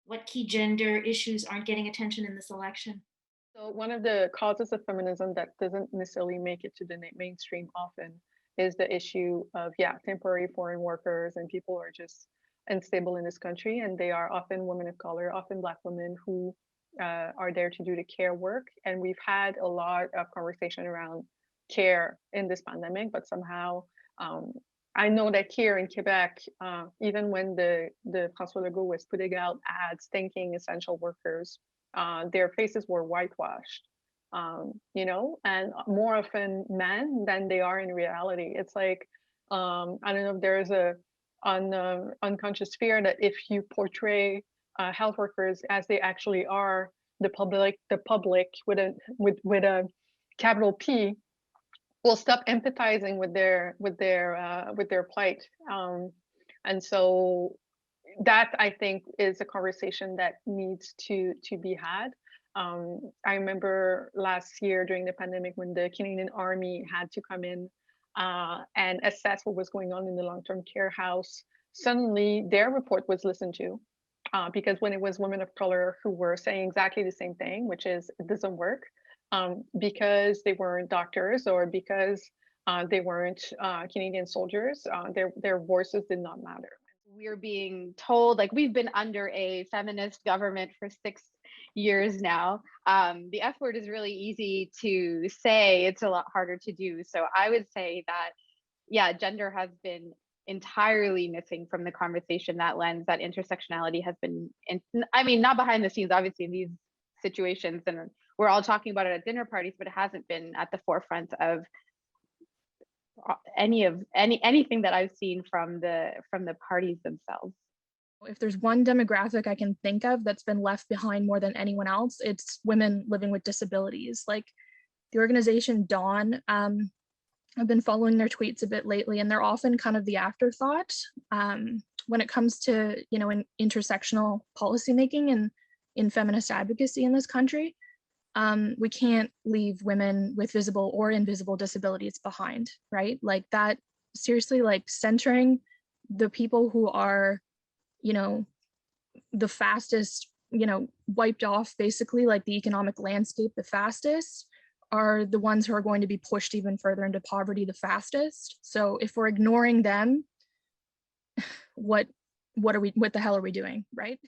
What key gender issues aren't getting attention in this election? So one of the causes of feminism that doesn't necessarily make it to the mainstream often is the issue of, yeah, temporary foreign workers and people who are just unstable in this country, and they are often women of color, often Black women who are there to do the care work. And we've had a lot of conversation around care in this pandemic, but somehow um, I know that here in Quebec, even when the François Legault was putting out ads thanking essential workers, their faces were whitewashed, and more often men than they are in reality. It's like, I don't know if there is a unconscious fear that if you portray health workers as they actually are, the public with a capital P will stop empathizing with their plight. And so that, I think, is a conversation that needs to be had. I remember last year during the pandemic when the Canadian Army had to come in and assess what was going on in the long-term care house. Suddenly, their report was listened to because when it was women of color who were saying exactly the same thing, which is it doesn't work, because they weren't doctors or because they weren't Canadian soldiers, their voices did not matter. We're being told, like, we've been under a feminist government for 6 years now. The F word is really easy to say, it's a lot harder to do. So I would say that, yeah, gender has been entirely missing from the conversation. That lens, that intersectionality has been, I mean, not behind the scenes, obviously, in these situations. And we're all talking about it at dinner parties, but it hasn't been at the forefront of anything that I've seen from the parties themselves. If there's one demographic I can think of that's been left behind more than anyone else, it's women living with disabilities. Like the organization Dawn, I've been following their tweets a bit lately, and they're often kind of the afterthought when it comes to, in intersectional policymaking and in feminist advocacy in this country. We can't leave women with visible or invisible disabilities behind, right? Like that, seriously, like centering the people who are, the fastest, wiped off, basically, like the economic landscape the fastest, are the ones who are going to be pushed even further into poverty the fastest. So if we're ignoring them, what the hell are we doing, right?